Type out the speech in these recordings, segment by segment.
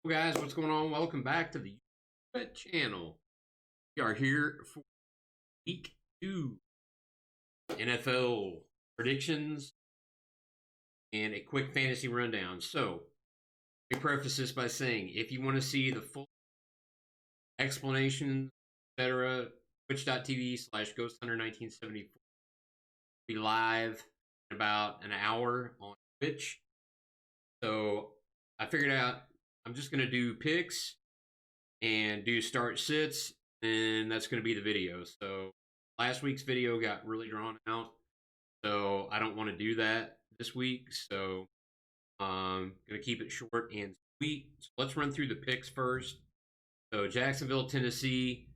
Well, guys, what's going on? Welcome back to the YouTube channel. We are here for week 2 NFL predictions and a quick fantasy rundown. So, let me preface this by saying if you want to see the full explanation, etc., twitch.tv/ghosthunter1974 be live in about an hour on Twitch. So, I figured out I'm just going to do picks and do start sits, and that's going to be the video. So last week's video got really drawn out, so I don't want to do that this week. So I'm going to keep it short and sweet. So let's run through the picks first. So Jacksonville, Tennessee.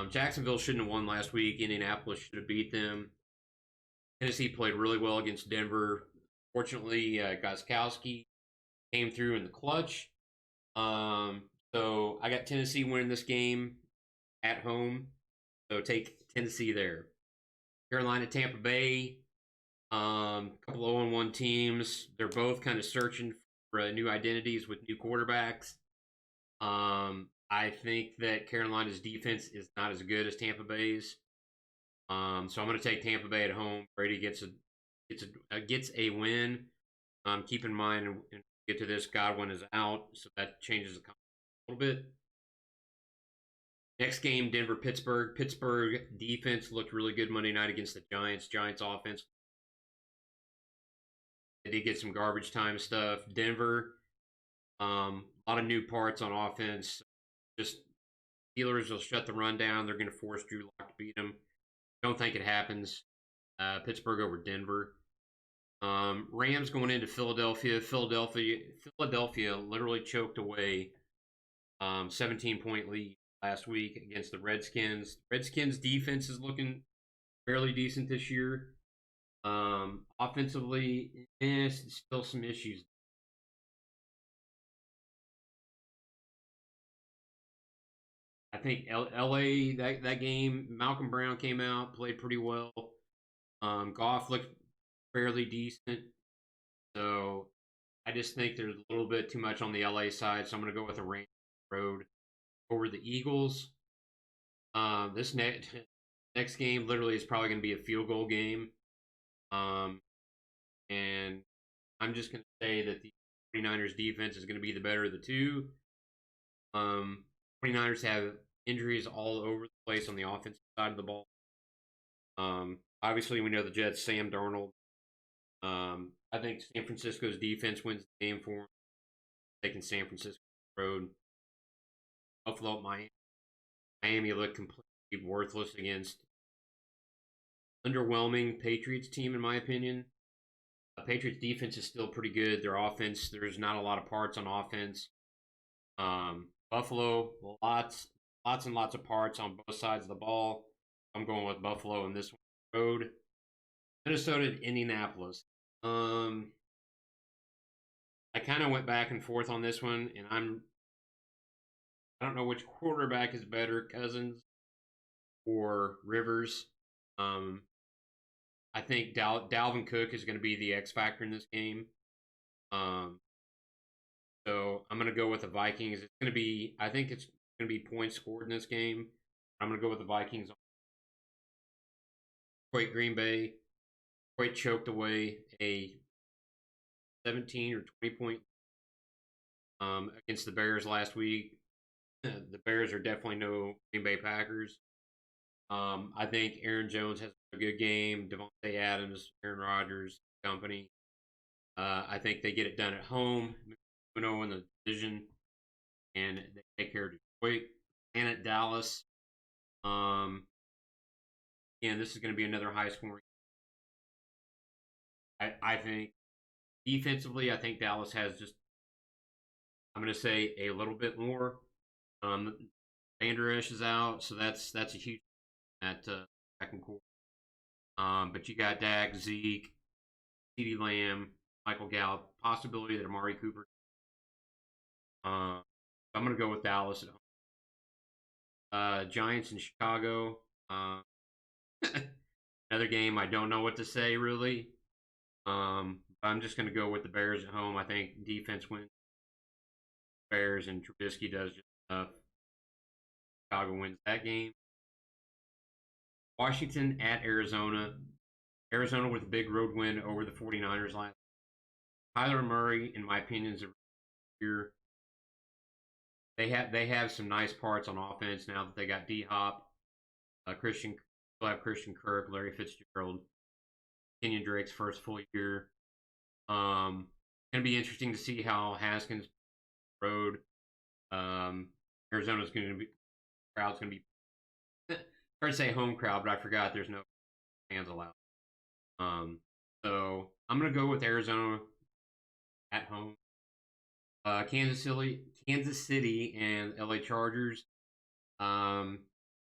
Jacksonville shouldn't have won last week. Indianapolis should have beat them. Tennessee played really well against Denver. Fortunately, Gostkowski came through in the clutch. So I got Tennessee winning this game at home. So take Tennessee there. Carolina, Tampa Bay. Couple of 0-1 teams. They're both kind of searching for new identities with new quarterbacks. I think that Carolina's defense is not as good as Tampa Bay's. So I'm going to take Tampa Bay at home. Brady gets a win. Keep in mind, and get to this, Godwin is out, so that changes the a little bit. Next game, Denver, Pittsburgh. Pittsburgh defense looked really good Monday night against the Giants. Giants offense, they did get some garbage time stuff. Denver, a lot of new parts on offense. Just Steelers will shut the run down. They're going to force Drew Lock to beat them. Don't think it happens. Pittsburgh over Denver. Rams going into Philadelphia. Philadelphia literally choked away 17-point lead last week against the Redskins. Redskins defense is looking fairly decent this year. Offensively, still some issues. I think LA that game, Malcolm Brown came out, played pretty well. Goff looked fairly decent. So I just think there's a little bit too much on the LA side. So I'm going to go with a Rams road over the Eagles. This next game literally is probably going to be a field goal game. And I'm just going to say that the 49ers defense is going to be the better of the two. 49ers have injuries all over the place on the offensive side of the ball. Obviously, we know the Jets, Sam Darnold. I think San Francisco's defense wins the game for them. Taking San Francisco road. Buffalo, Miami looked completely worthless against underwhelming Patriots team, in my opinion. Patriots defense is still pretty good. Their offense, there's not a lot of parts on offense. Buffalo, lots and lots of parts on both sides of the ball. I'm going with Buffalo in this road. Minnesota, Indianapolis. I kind of went back and forth on this one, and I don't know which quarterback is better, Cousins or Rivers. I think Dalvin Cook is going to be the X factor in this game. So I'm going to go with the Vikings. I think it's going to be points scored in this game. I'm going to go with the Vikings. Detroit, Green Bay. Detroit choked away a 17 or 20 point against the Bears last week. The Bears are definitely no Green Bay Packers. I think Aaron Jones has a good game. Devontae Adams, Aaron Rodgers, company. I think they get it done at home. 2-0 in the division, and they take care of Detroit and at Dallas. Again, this is going to be another high scoring. I think defensively, I think Dallas has just, I'm going to say, a little bit more. Vander Esch is out, so that's a huge at second quarter. But you got Dak, Zeke, CeeDee Lamb, Michael Gallup, possibility that Amari Cooper. I'm going to go with Dallas at home. Giants in Chicago. Another game I don't know what to say really. I'm just going to go with the Bears at home. I think defense wins. Bears, and Trubisky does just enough. Chicago wins that game. Washington at Arizona. Arizona with a big road win over the 49ers last. Kyler Murray, in my opinion, is a year. They have some nice parts on offense now that they got D Hop, Christian, still have Christian Kirk, Larry Fitzgerald, Kenyon Drake's first full year. Gonna be interesting to see how Haskins road. Arizona's gonna be crowd's gonna be hard to say home crowd, but I forgot there's no fans allowed. So I'm gonna go with Arizona at home. Kansas City, and LA Chargers. Quite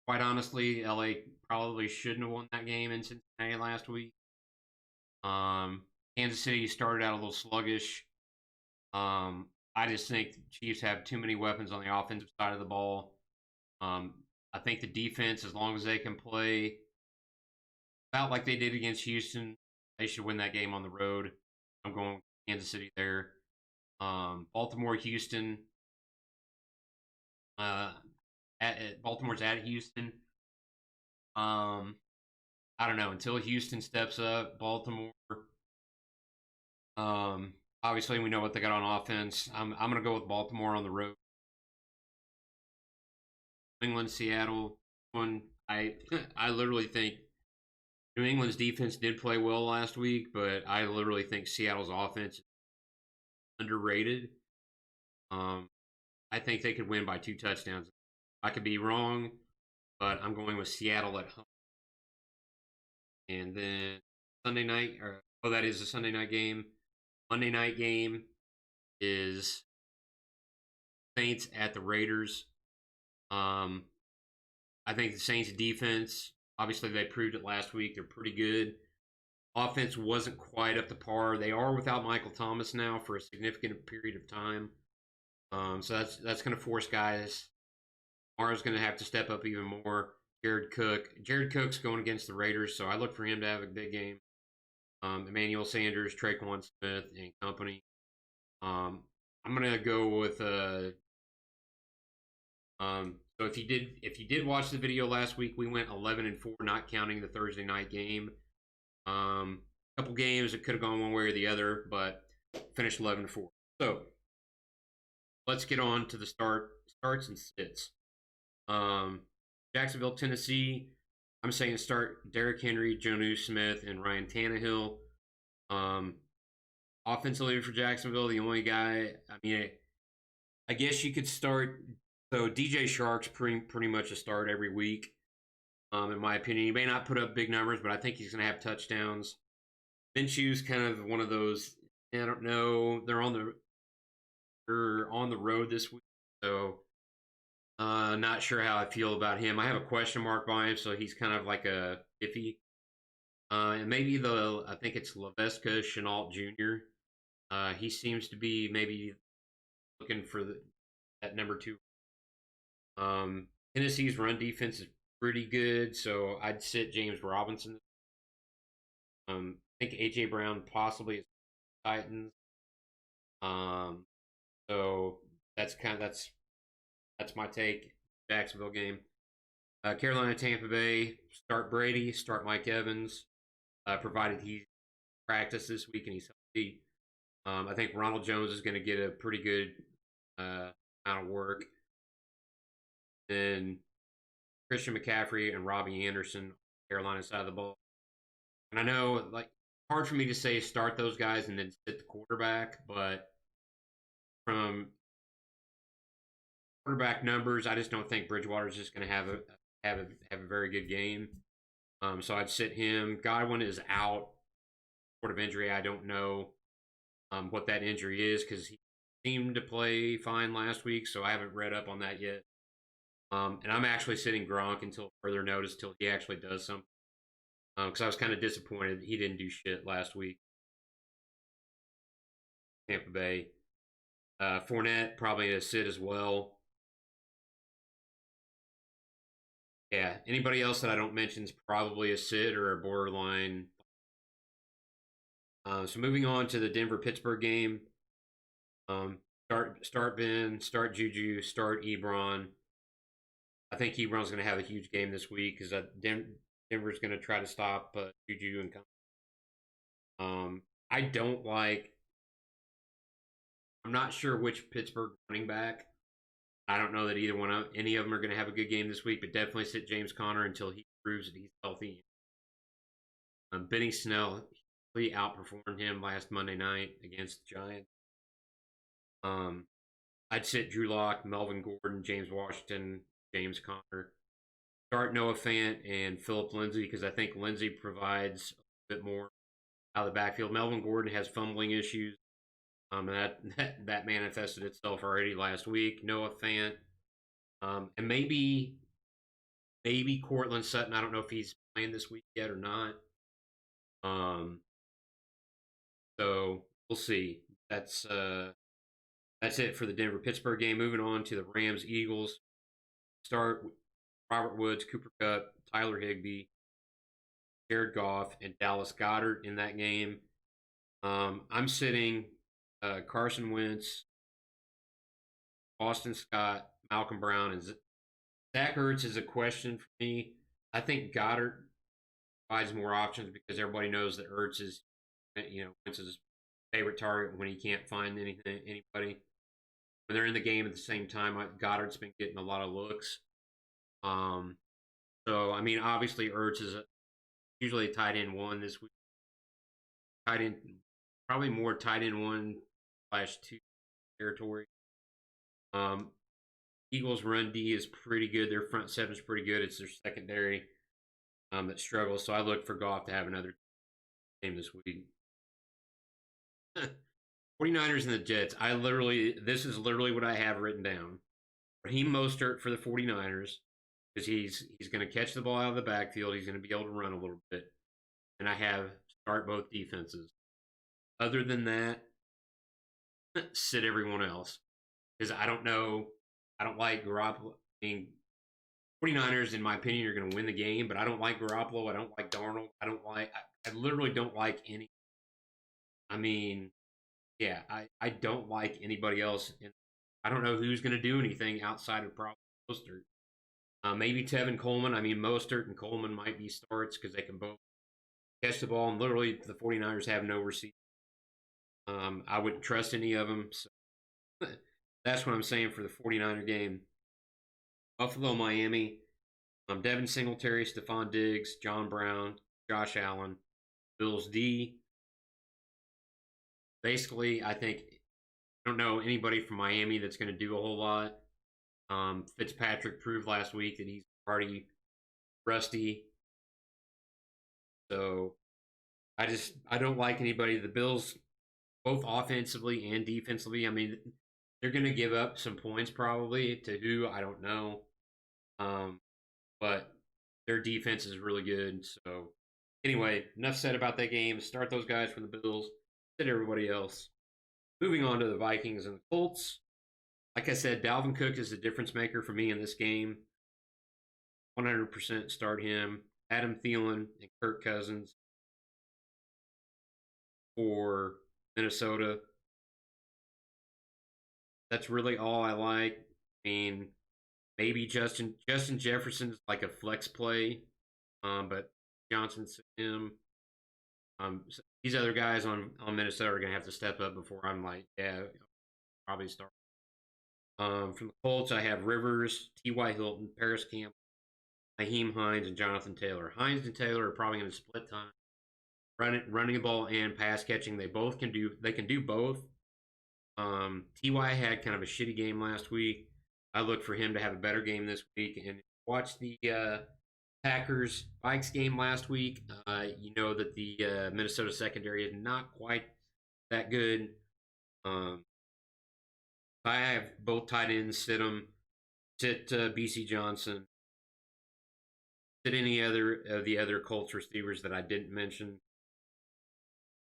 honestly, LA probably shouldn't have won that game in Cincinnati last week. Kansas City started out a little sluggish. I just think the Chiefs have too many weapons on the offensive side of the ball. I think the defense, as long as they can play about like they did against Houston, they should win that game on the road. I'm going Kansas City there. Baltimore, Houston. Baltimore's at Houston. I don't know until Houston steps up. Baltimore. Obviously we know what they got on offense. I'm gonna go with Baltimore on the road. New England, Seattle. One I I literally think New England's defense did play well last week, but I literally think Seattle's offense is underrated. I think they could win by 2 touchdowns. I could be wrong, but I'm going with Seattle at home. And then Sunday night, that is a Sunday night game. Monday night game is Saints at the Raiders. I think the Saints defense, obviously they proved it last week. They're pretty good. Offense wasn't quite up to par. They are without Michael Thomas now for a significant period of time. So that's going to force guys. Mara's going to have to step up even more. Jared Cook's going against the Raiders, so I look for him to have a big game. Emmanuel Sanders, Traquan Smith, and company. I'm going to go with so if you did watch the video last week, we went 11-4, not counting the Thursday night game. A couple games that could have gone one way or the other, but finished 11-4. So let's get on to the starts and sits. Jacksonville, Tennessee. I'm saying start Derrick Henry, Jonnu Smith, and Ryan Tannehill. Offensively for Jacksonville, the only guy. I guess you could start. So DJ Shark's pretty much a start every week. In my opinion, he may not put up big numbers, but I think he's going to have touchdowns. Minshew's kind of one of those. I don't know. They're on the road this week, so not sure how I feel about him. I have a question mark by him, so he's kind of like a iffy. And maybe I think it's Laviska Shenault Jr. He seems to be maybe looking for that number 2. Tennessee's run defense is pretty good, so I'd sit James Robinson. I think AJ Brown possibly is Titans. So that's my take. Jacksonville game. Carolina, Tampa Bay. Start Brady. Start Mike Evans. Provided he practice this week and he's healthy. I think Ronald Jones is going to get a pretty good amount of work. Then Christian McCaffrey and Robbie Anderson, Carolina side of the ball. And I know, hard for me to say start those guys and then sit the quarterback, but from quarterback numbers, I just don't think Bridgewater's just going to have a very good game. So I'd sit him. Godwin is out, sort of injury. I don't know what that injury is because he seemed to play fine last week, so I haven't read up on that yet. And I'm actually sitting Gronk until further notice, till he actually does something. Because I was kind of disappointed he didn't do shit last week. Tampa Bay. Fournette, probably a sit as well. Yeah, anybody else that I don't mention is probably a sit or a borderline. So moving on to the Denver-Pittsburgh game. Start Ben, start Juju, start Ebron. I think Ebron's going to have a huge game this week because Denver's going to try to stop Juju and come. I don't like. I'm not sure which Pittsburgh running back. I don't know that any of them are going to have a good game this week, but definitely sit James Conner until he proves that he's healthy. Benny Snell really outperformed him last Monday night against the Giants. I'd sit Drew Lock, Melvin Gordon, James Washington, James Conner. Start Noah Fant and Philip Lindsay because I think Lindsay provides a bit more out of the backfield. Melvin Gordon has fumbling issues. And that manifested itself already last week. Noah Fant, and maybe Cortland Sutton. I don't know if he's playing this week yet or not. So we'll see. That's it for the Denver Pittsburgh game. Moving on to the Rams Eagles. Start Robert Woods, Cooper Kupp, Tyler Higbee, Jared Goff, and Dallas Goedert in that game. I'm sitting Carson Wentz, Austin Scott, Malcolm Brown, and Zach Ertz is a question for me. I think Goddard provides more options because everybody knows that Ertz is, Wentz's favorite target when he can't find anybody. When they're in the game at the same time, Goddard's been getting a lot of looks. So I mean, obviously Ertz is usually a tight end one this week. Probably more tight end 1/2 territory. Eagles run D is pretty good. Their front seven is pretty good. It's their secondary that struggles. So I look for Goff to have another game this week. 49ers and the Jets. This is literally what I have written down. Raheem Mostert for the 49ers because he's going to catch the ball out of the backfield. He's going to be able to run a little bit. And I have start both defenses. Other than that, sit everyone else because I don't know. I don't like Garoppolo. I mean, 49ers, in my opinion, are going to win the game, but I don't like Garoppolo. I don't like Darnold. I literally don't like any. I mean, yeah, I don't like anybody else. And I don't know who's going to do anything outside of probably Mostert. Maybe Tevin Coleman. I mean, Mostert and Coleman might be starts because they can both catch the ball. And literally, the 49ers have no receiver. I wouldn't trust any of them. So that's what I'm saying for the 49er game. Buffalo, Miami. Devin Singletary, Stephon Diggs, John Brown, Josh Allen. Bills D. Basically, I don't know anybody from Miami that's going to do a whole lot. Fitzpatrick proved last week that he's already rusty. So I don't like anybody. The Bills, both offensively and defensively, I mean, they're going to give up some points probably to who, I don't know. But their defense is really good. So anyway, enough said about that game. Start those guys from the Bills. Sit everybody else. Moving on to the Vikings and the Colts. Like I said, Dalvin Cook is the difference maker for me in this game. 100% start him. Adam Thielen and Kirk Cousins for Minnesota. That's really all I like. I mean, maybe Justin Jefferson's like a flex play, but Johnson's him. So these other guys on Minnesota are going to have to step up before I'm like, yeah, probably start. From the Colts, I have Rivers, T.Y. Hilton, Paris Campbell, Naheem Hines, and Jonathan Taylor. Hines and Taylor are probably going to split time. Running the ball and pass catching, they can do both. T.Y. had kind of a shitty game last week. I look for him to have a better game this week. And watch the Packers Vikes game last week. You know that the Minnesota secondary is not quite that good. I have both tight ends. Sit them. Sit BC Johnson. Sit any other of the other Colts receivers that I didn't mention.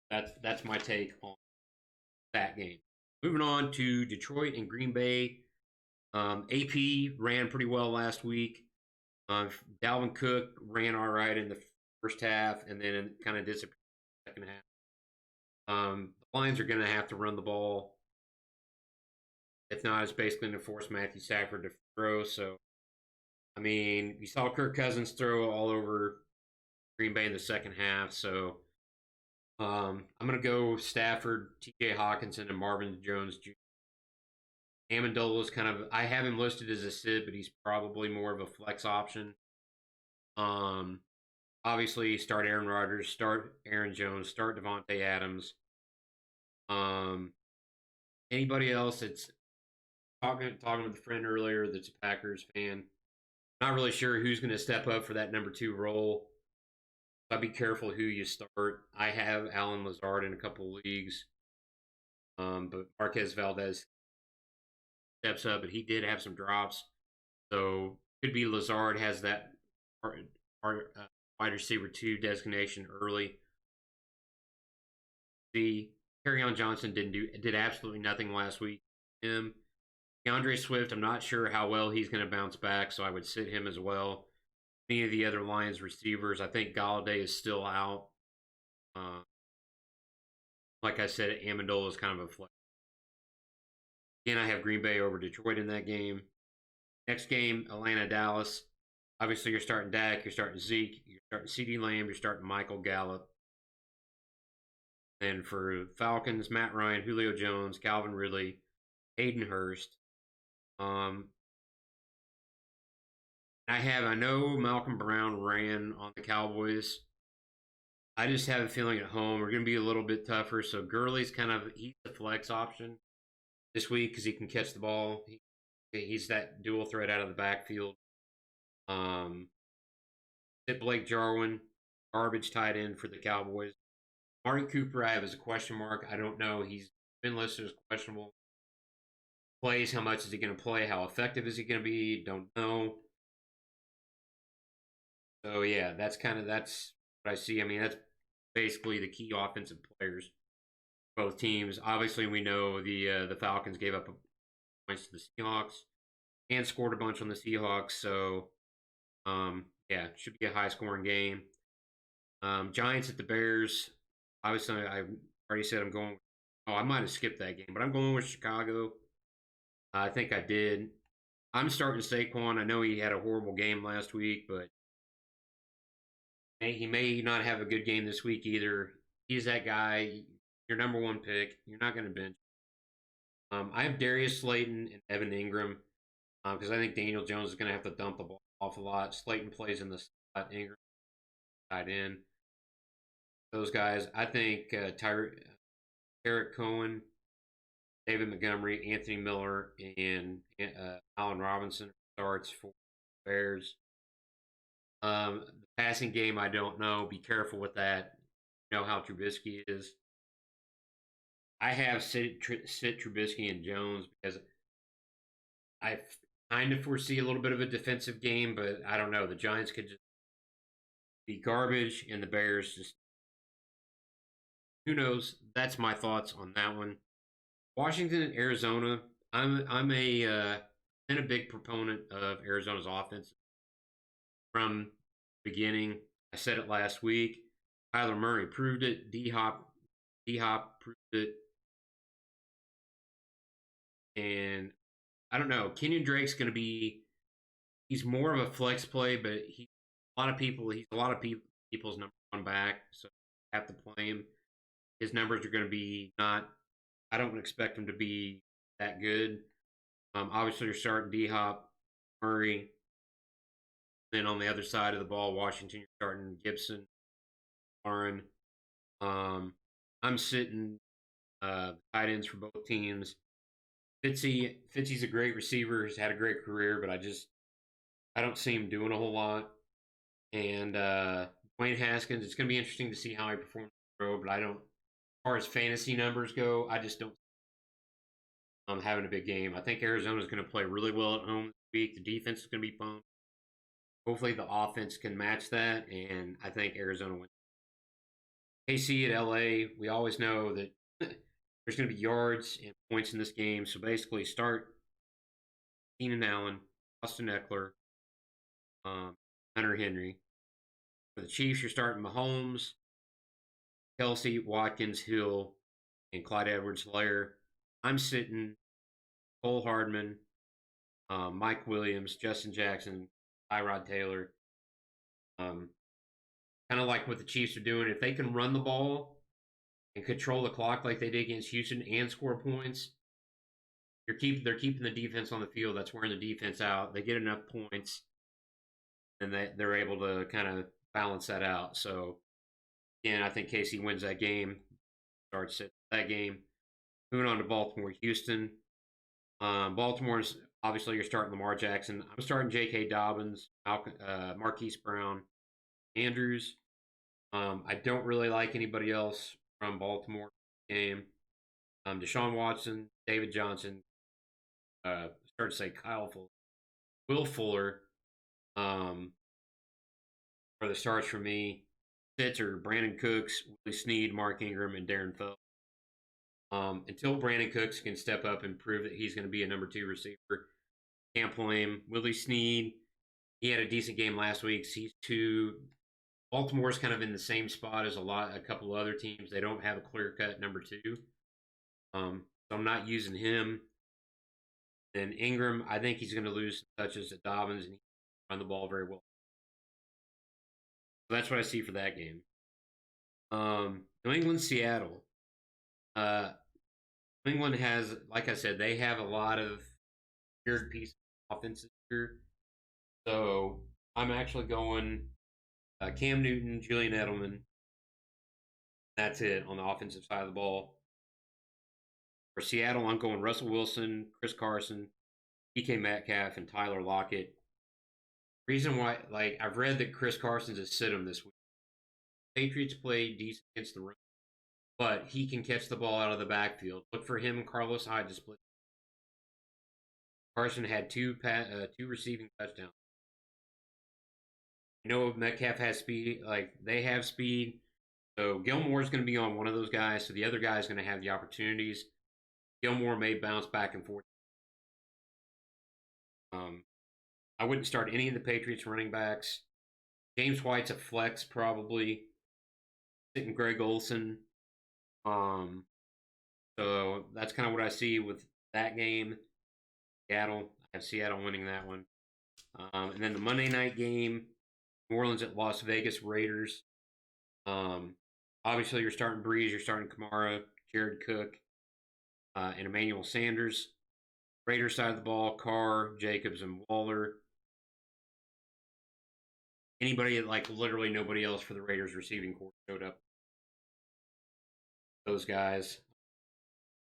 That's my take on that game. Moving on to Detroit and Green Bay. AP ran pretty well last week. Dalvin Cook ran all right in the first half and then kind of disappeared in the second half. The Lions are going to have to run the ball. If not, it's basically going to force Matthew Stafford to throw. So, I mean, you saw Kirk Cousins throw all over Green Bay in the second half. So, I'm going to go Stafford, T.J. Hawkinson, and Marvin Jones Jr. Amendola is kind of, I have him listed as a sit, but he's probably more of a flex option. Um, Obviously, start Aaron Rodgers, start Aaron Jones, start Devontae Adams. Um, Anybody else that's talking with a friend earlier that's a Packers fan. Not really sure who's going to step up for that number 2 role. So I'd be careful who you start. I have Alan Lazard in a couple of leagues, but Marquez Valdez steps up, but he did have some drops. So could be Lazard has that wide receiver 2 designation early. The Kerryon Johnson did absolutely nothing last week. Him, DeAndre Swift, I'm not sure how well he's going to bounce back, so I would sit him as well. Any of the other Lions receivers, I think Galladay is still out. Like I said, Amendola is kind of a flex. Again, I have Green Bay over Detroit in that game. Next game, Atlanta, Dallas. Obviously, you're starting Dak, you're starting Zeke, you're starting CeeDee Lamb, you're starting Michael Gallup. And for Falcons, Matt Ryan, Julio Jones, Calvin Ridley, Hayden Hurst. I know Malcolm Brown ran on the Cowboys. I just have a feeling at home we're going to be a little bit tougher. So Gurley's he's the flex option this week because he can catch the ball. He's that dual threat out of the backfield. Blake Jarwin, garbage tight end for the Cowboys. Amari Cooper, I have as a question mark. I don't know. He's been listed as questionable. Plays, how much is he going to play? How effective is he going to be? Don't know. So yeah, that's what I see. I mean, that's basically the key offensive players. Both teams. Obviously, we know the Falcons gave up points to the Seahawks and scored a bunch on the Seahawks. So yeah, should be a high scoring game. Giants at the Bears. Obviously, I already said I'm going. Oh, I might have skipped that game, but I'm going with Chicago. I think I did. I'm starting Saquon. I know he had a horrible game last week, but he may not have a good game this week either. He's that guy, your number 1 pick. You're not going to bench. I have Darius Slayton and Evan Ingram because I think Daniel Jones is going to have to dump the ball off a lot. Slayton plays in the slot, Ingram tight end. Those guys. I think Tarek Cohen, David Montgomery, Anthony Miller, and Allen Robinson starts for Bears. The passing game, I don't know. Be careful with that. You know how Trubisky is. I have sit Trubisky and Jones because I kind of foresee a little bit of a defensive game, but I don't know. The Giants could just be garbage, and the Bears just who knows. That's my thoughts on that one. Washington and Arizona. I'm been a big proponent of Arizona's offense from the beginning. I said it last week. Kyler Murray proved it. D Hop proved it. And I don't know. Kenyon Drake's going to be. He's more of a flex play, but he's a lot of people's number 1 back, so you have to play him. His numbers are going to be not. I don't expect him to be that good. Obviously, you're starting D Hop, Murray. Then on the other side of the ball, Washington, you're starting Gibson, Warren. I'm sitting tight ends for both teams. Fitzy's a great receiver. He's had a great career, but I don't see him doing a whole lot. And Dwayne Haskins, it's going to be interesting to see how he performs on the road, but I don't. As far as fantasy numbers go, I just don't. I'm having a big game. I think Arizona's going to play really well at home this week. The defense is going to be pumped. Hopefully, the offense can match that, and I think Arizona wins. KC at LA, we always know that there's going to be yards and points in this game. So basically, start Keenan Allen, Austin Eckler, Hunter Henry. For the Chiefs, you're starting Mahomes, Kelsey, Watkins, Hill, and Clyde Edwards-Helaire. I'm sitting Cole Hardman, Mike Williams, Justin Jackson, Tyrod Taylor. Um, kind of like what the Chiefs are doing. If they can run the ball and control the clock like they did against Houston and score points, they're keeping the defense on the field. That's wearing the defense out. They get enough points, and they're able to kind of balance that out. So, again, I think KC wins that game. Starts that game. Moving on to Baltimore, Houston. Baltimore's obviously you're starting Lamar Jackson. I'm starting J.K. Dobbins, Marquise Brown, Andrews. I don't really like anybody else from Baltimore game. Deshaun Watson, David Johnson. Start to say Kyle Fuller, Will Fuller. Are the starts for me. Sits are Brandon Cooks, Willie Snead, Mark Ingram, and Darren Fells. Until Brandon Cooks can step up and prove that he's going to be a number 2 receiver, can't play him. Willie Snead, he had a decent game last week. He's 2. Baltimore's kind of in the same spot as a couple other teams. They don't have a clear-cut number 2. So I'm not using him. Then Ingram, I think he's going to lose touches to Dobbins, and he can run the ball very well. So that's what I see for that game. New England, Seattle. New England has, like I said, they have a lot of weird pieces of offenses here. So I'm actually going Cam Newton, Julian Edelman. That's it on the offensive side of the ball. For Seattle, I'm going Russell Wilson, Chris Carson, DK Metcalf, and Tyler Lockett. Reason why, I've read that Chris Carson's a sit-em this week. Patriots play decent against the run, but he can catch the ball out of the backfield. Look for him and Carlos Hyde to split. Carson had two receiving touchdowns. You know, Metcalf has speed. They have speed. So Gilmore's going to be on one of those guys. So the other guy is going to have the opportunities. Gilmore may bounce back and forth. I wouldn't start any of the Patriots running backs. James White's a flex probably. Sitting Greg Olsen. So that's kind of what I see with that game. Seattle. I have Seattle winning that one. And then the Monday night game, New Orleans at Las Vegas Raiders. Obviously, you're starting Breeze, you're starting Kamara, Jared Cook, and Emmanuel Sanders. Raiders side of the ball, Carr, Jacobs, and Waller. Anybody, literally nobody else for the Raiders receiving corps showed up. Those guys.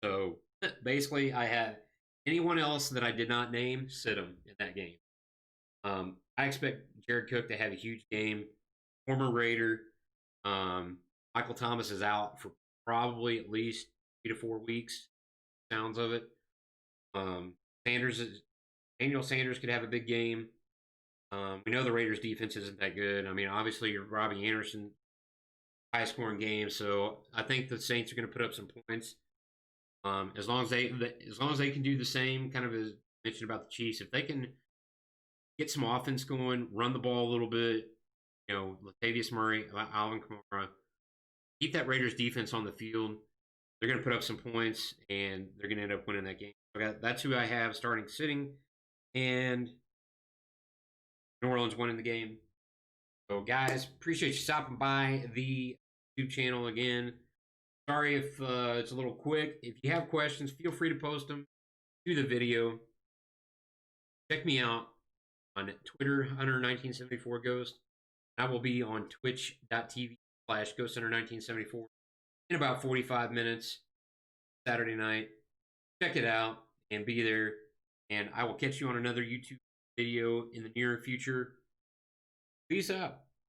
So basically, I had anyone else that I did not name sit them in that game. I expect Jared Cook to have a huge game. Former Raider. Michael Thomas is out for probably at least 3 to 4 weeks. Sounds of it. Daniel Sanders could have a big game. We know the Raiders' defense isn't that good. I mean, obviously, Robbie Anderson, high-scoring game. So I think the Saints are going to put up some points. As long as they can do the same, kind of as mentioned about the Chiefs, if they can get some offense going, run the ball a little bit, Latavius Murray, Alvin Kamara, keep that Raiders defense on the field, they're going to put up some points, and they're going to end up winning that game. That's who I have starting sitting, and New Orleans winning the game. So, guys, appreciate you stopping by the YouTube channel again. Sorry if it's a little quick. If you have questions, feel free to post them to the video. Check me out on Twitter, Hunter1974Ghost. I will be on twitch.tv/GhostHunter1974 in about 45 minutes, Saturday night. Check it out and be there. And I will catch you on another YouTube video in the near future. Peace out.